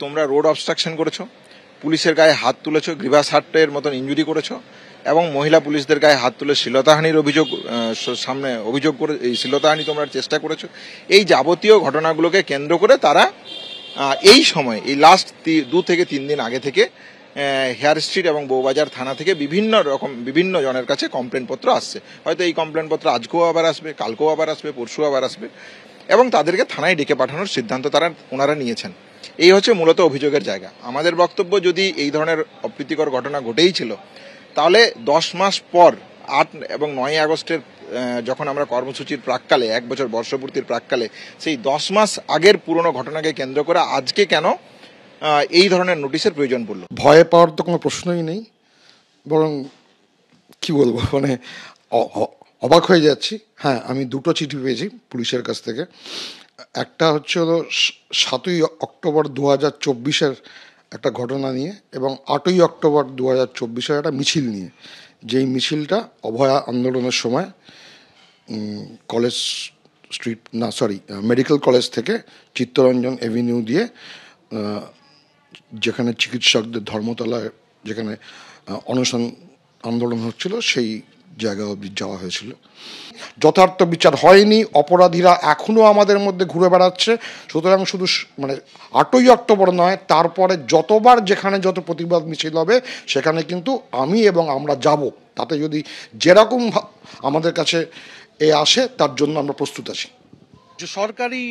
তোমরা road obstruction করেছো, পুলিশের গায়ে হাত তুলেছো, গ্রিভাস হার্টের মতন ইনজুরি করেছো এবং মহিলা পুলিশদের গায়ে হাত তুলে শ্লীলতাহানির অভিযোগ করে এই শ্লীলতাহানি তোমরা চেষ্টা করেছো। এই যাবতীয় ঘটনাগুলোকে কেন্দ্র করে তারা এই সময় এই লাস্ট 2 থেকে 3 দিন আগে থেকে হেয়ার স্ট্রিট এবং বউবাজার থানা থেকে বিভিন্ন জনের কাছে কমপ্লেন পত্র আসছে। হয়তো এই কমপ্লেন পত্র আজকেও আবার আসবে, কালকেও আবার আসবে, পরশু আবার আসবে এবং তাদেরকে থানায় ডেকে পাঠানোর সিদ্ধান্ত ওনারা নিয়েছেন। এই হচ্ছে মূলত অভিযোগের জায়গা। আমাদের বক্তব্য, যদি এই ধরনের অপ্রীতিকর ঘটনা ঘটেই ছিল তাহলে 10 মাস পর 8 এবং 9 আগস্টের যখন আমরা কর্মসূচির প্রাককালে 1 বছর বর্ষপূর্তির প্রাককালে সেই 10 মাস আগের পুরনো ঘটনাকে কেন্দ্র করে আজকে কেন এই ধরনের নোটিশের প্রয়োজন পড়লো? ভয় পাওয়ার তো কোনো প্রশ্নই নেই, বরং কি বলবো, মানে অবাক হয়ে যাচ্ছি। হ্যাঁ, আমি 2টো চিঠি পেয়েছি পুলিশের কাছ থেকে। একটা হচ্ছে হলো 7ই অক্টোবর 2024-এর একটা ঘটনা নিয়ে এবং 8ই অক্টোবর 2024-এর একটা মিছিল নিয়ে, যেই মিছিলটা অভয়া আন্দোলনের সময় কলেজ স্ট্রিট মেডিকেল কলেজ থেকে চিত্তরঞ্জন এভিনিউ দিয়ে যেখানে চিকিৎসকদের ধর্মতলায় যেখানে অনশন আন্দোলন হচ্ছিল সেই জায়গা অবধি যাওয়া হয়েছিল। যথার্থ বিচার হয়নি, অপরাধীরা এখনও আমাদের মধ্যে ঘুরে বেড়াচ্ছে। সুতরাং শুধু 8ই অক্টোবর নয়, তারপরে যতবার যেখানে যত প্রতিবাদ মিছিল হবে সেখানে কিন্তু আমি এবং আমরা যাব। তাতে যদি যেরকম আমাদের কাছে আসে তার জন্য আমরা প্রস্তুত আছি। যে সরকারি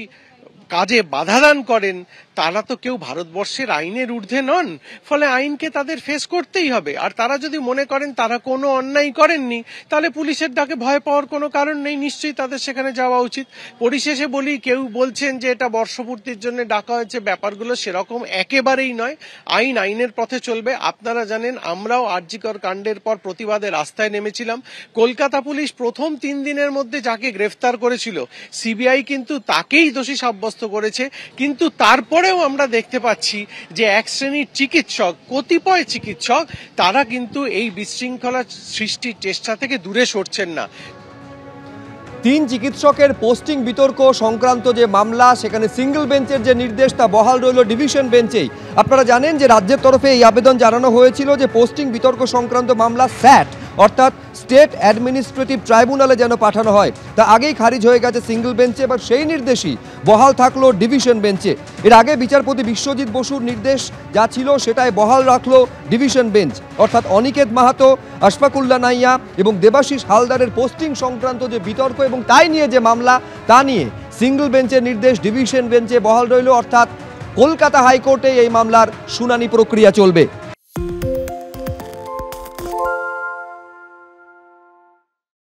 কাজে বাধাদান করেন তারা তো কেউ ভারতবর্ষের আইনের ঊর্ধ্বে নন, ফলে আইনকে তাদের ফেস করতেই হবে। আর তারা যদি মনে করেন তারা কোনো অন্যায় করেননি, তাহলে পুলিশের ডাকে ভয় পাওয়ার কোনো কারণ নেই, নিশ্চয়ই তাদের সেখানে যাওয়া উচিত। পরিশেষে বলি, কেউ বলছেন যে এটা বর্ষপূর্তির জন্য ডাকা হয়েছে, ব্যাপারগুলো সেরকম একেবারেই নয়। আইনের পথে চলবে। আপনারা জানেন, আমরাও আরজিকর কাণ্ডের পর প্রতিবাদে রাস্তায় নেমেছিলাম। কলকাতা পুলিশ প্রথম 3 দিনের মধ্যে যাকে গ্রেফতার করেছিল, সিবিআই কিন্তু তাকেই দোষী সাব্যস্ত করেছে। কিন্তু তারপরেও আমরা দেখতে পাচ্ছি যে এক শ্রেণীর চিকিৎসক, কতিপয় চিকিৎসক, তারা কিন্তু এই বিশৃঙ্খলা সৃষ্টির চেষ্টা থেকে দূরে সরছেন না। 3 চিকিৎসকের পোস্টিং বিতর্ক সংক্রান্ত যে মামলা, সেখানে সিঙ্গেল বেঞ্চের যে নির্দেশ তা বহাল রইল ডিভিশন বেঞ্চেই। আপনারা জানেন যে রাজ্যের তরফে এই আবেদন জানানো হয়েছিল যে পোস্টিং বিতর্ক সংক্রান্ত মামলা স্যাট অর্থাৎ স্টেট অ্যাডমিনিস্ট্রেটিভ ট্রাইব্যুনালে যেন পাঠানো হয়। তা আগেই খারিজ হয়ে গেছে সিঙ্গেল বেঞ্চে, এবার সেই নির্দেশই বহাল থাকলো ডিভিশন বেঞ্চে। এর আগে বিচারপতি বিশ্বজিৎ বসুর নির্দেশ যা ছিল সেটাই বহাল রাখলো ডিভিশন বেঞ্চ, অর্থাৎ অনিকেত মাহাতো, আশফাকুল্লা নাইয়া এবং দেবাশিস হালদারের পোস্টিং সংক্রান্ত যে বিতর্ক এবং তাই নিয়ে যে মামলা, তা নিয়ে সিঙ্গেল বেঞ্চের নির্দেশ ডিভিশন বেঞ্চে বহাল রইল, অর্থাৎ কলকাতা হাইকোর্টে এই মামলার শুনানি প্রক্রিয়া চলবে।